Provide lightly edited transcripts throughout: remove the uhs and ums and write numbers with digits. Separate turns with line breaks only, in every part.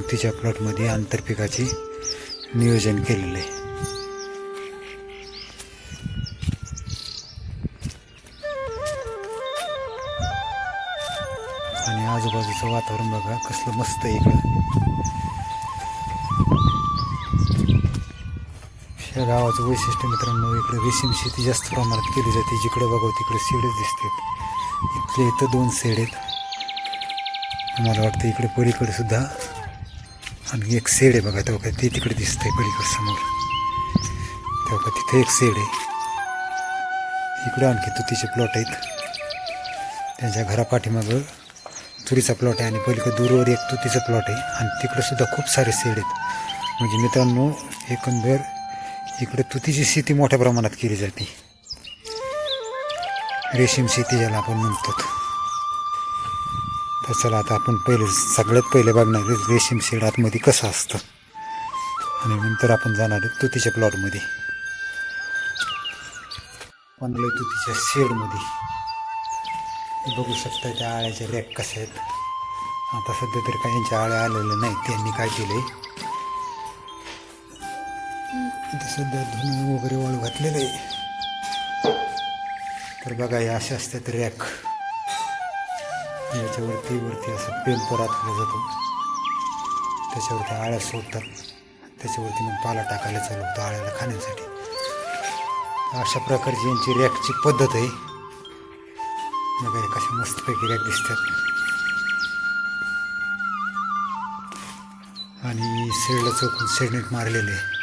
तुतीच्या प्लॉटमध्ये आंतरपिकाचे नियोजन केलेले आहे. आणि आजूबाजूचं वातावरण बघा कसलं मस्त आहे इकडं. या गावाचं वैशिष्ट्य मित्रांनो, इकडे रेशीम शेती जास्त प्रमाणात केली जाते. जिकडे बघावं तिकडे शेडच दिसतात. इथले इथं 2 शेड आहेत. मला वाटतं इकडे पलीकडे सुद्धा आणि एक शेड आहे बघा. तेव्हा ते तिकडे दिसतंय पलीकडे समोर. तेव्हा तिथे एक शेड आहे. इकडे आणखी तुतीचे प्लॉट आहेत. त्यांच्या घरापाठीमागं तुरीचा प्लॉट आहे आणि पलीकडे दूरवर एक तुतीचा प्लॉट आहे आणि तिकडे सुद्धा खूप सारे शेड आहेत. म्हणजे मित्रांनो, एकंदर इकडे तुतीची शेती मोठ्या प्रमाणात केली जाते. रेशीम शेती ज्याला आपण म्हणतो. तर चला आता आपण सगळ्यात पहिले बघणार रेशीम शेड आतमध्ये कसं असतं आणि नंतर आपण जाणार आहे तुतीच्या प्लॉटमध्ये. पंधरा तुतीच्या शेडमध्ये बघू शकता त्या आळ्याचे रॅक कसे आहेत. आता सध्या तरी काही यांच्या आळ्या आलेल्या नाही. त्यांनी काय केलंय, इथे सध्या धुणं वगैरे वाळू घातलेलं आहे. तर बघा हे असे असतात रॅक. याच्यावरती असं पेपर आखला जातो. त्याच्यावरती आळ्या सोडतात. त्याच्यावरती मग पाला टाकायला चालू होतं आळ्याला खाण्यासाठी. अशा प्रकारची यांची रॅकची पद्धत आहे. बघा हे कशा मस्तपैकी रॅक दिसतात. आणि शेडला चौकून शेडनेट मारलेले आहे.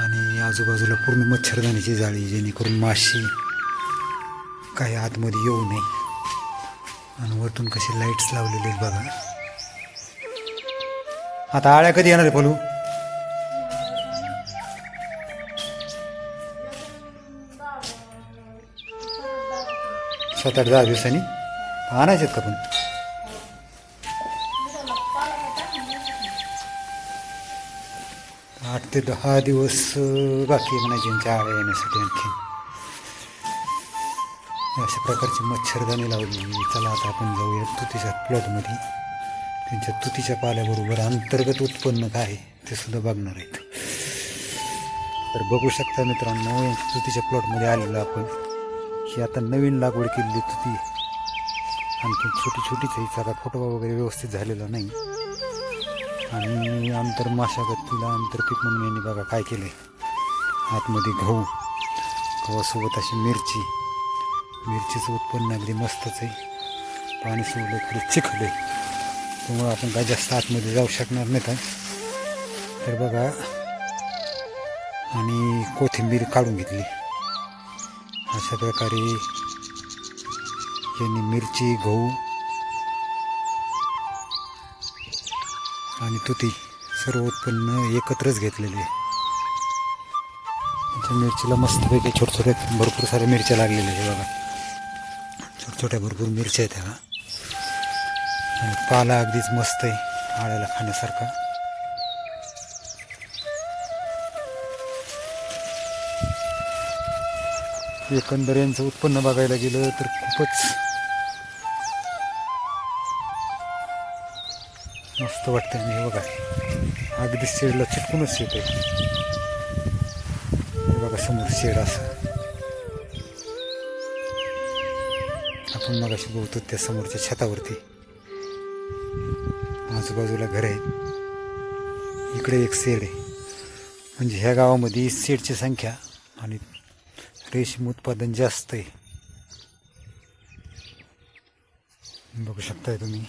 आणि आजूबाजूला पूर्ण मच्छरदाणीची जाळी, जेणेकरून माशी काही आतमध्ये येऊ नये. आणि वरतून कसे लाईट्स लावलेले आहेत बघा. आता आळ्या कधी येणार आहे पलू? सात आठ 10 दिवसांनी आणायचे का पण? आठ ते 10 दिवस बाकी म्हणायचे यांच्या आळ्या येण्यासाठी. आणखी अशा प्रकारची मच्छरदाणी लावली. चला आता आपण जाऊया तुतीच्या प्लॉटमध्ये. त्यांच्या तुतीच्या पाल्याबरोबर अंतर्गत उत्पन्न काय आहे ते सुद्धा बघणार आहेत. तर बघू शकता मित्रांनो, तुतीच्या प्लॉटमध्ये आलेलो आपण. ही आता नवीन लागवड केलेली तुती, आणखी छोटी छोटीच आहे. हिचा फोटो वगैरे व्यवस्थित झालेला नाही. आणि आंतरमाशागतीला आंतरपीक म्हणून यांनी बघा काय केलं. आतमध्ये गव्हासोबत अशी मिरचीचं उत्पन्न अगदी मस्तच आहे. पाणी सोडलं थोडं चिखलं आहे, त्यामुळं आपण काय जास्त आतमध्ये जाऊ शकणार नाही काय. तर बघा, आणि कोथिंबीर काढून घेतली. अशा प्रकारे यांनी मिरची, गहू आणि तुती सर्व उत्पन्न एकत्रच घेतलेले आहे. त्या मिरचीला मस्तपैकी छोट्या भरपूर साऱ्या मिरच्या लागलेल्या आहे बघा. छोट्या भरपूर मिरच्या आहेत त्याला. आणि पाला अगदीच मस्त आहे आळ्याला खाण्यासारखा. एकंदर यांचं उत्पन्न बघायला गेलं तर खूपच मस्त वाटतं. आणि हे बघा अगदी शेडला चिटकूनच येत आहे. हे बघा समोर शेड असं आपण मगाशी बघतो त्या समोरच्या छतावरती. आजूबाजूला घर आहेत. इकडे एक शेड आहे. म्हणजे ह्या गावामध्ये शेडची संख्या आणि रेशीम उत्पादन जास्त आहे. बघू शकताय तुम्ही.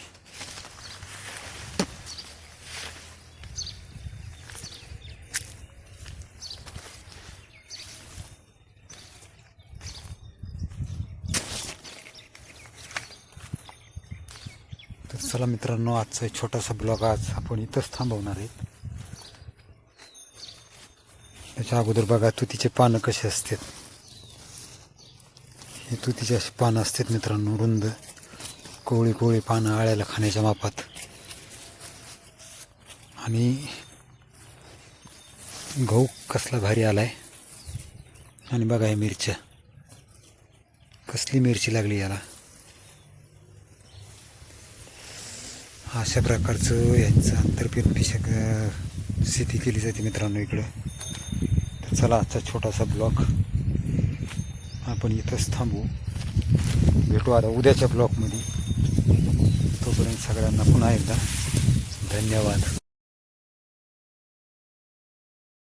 तर चला मित्रांनो, आजचा छोटासा ब्लॉग आज आपण इथंच थांबवणार आहेत. त्याच्या अगोदर बघा तुतीचे पानं कसे असतात. हे तुतीचे असे पानं असतात मित्रांनो, रुंद कोवळी कोवळी पानं आळ्याला खाण्याच्या मापात. आणि गहू कसला भारी आलाय. आणि बघा हे मिरच्या, कसली मिरची लागली याला. अशा प्रकारचं यांचं आंतरपीक शेती केली जाते मित्रांनो इकडं. तर चला आजचा छोटासा ब्लॉग आपण इथंच थांबू. भेटू आता उद्याच्या ब्लॉगमध्ये. तोपर्यंत सगळ्यांना पुन्हा एकदा धन्यवाद.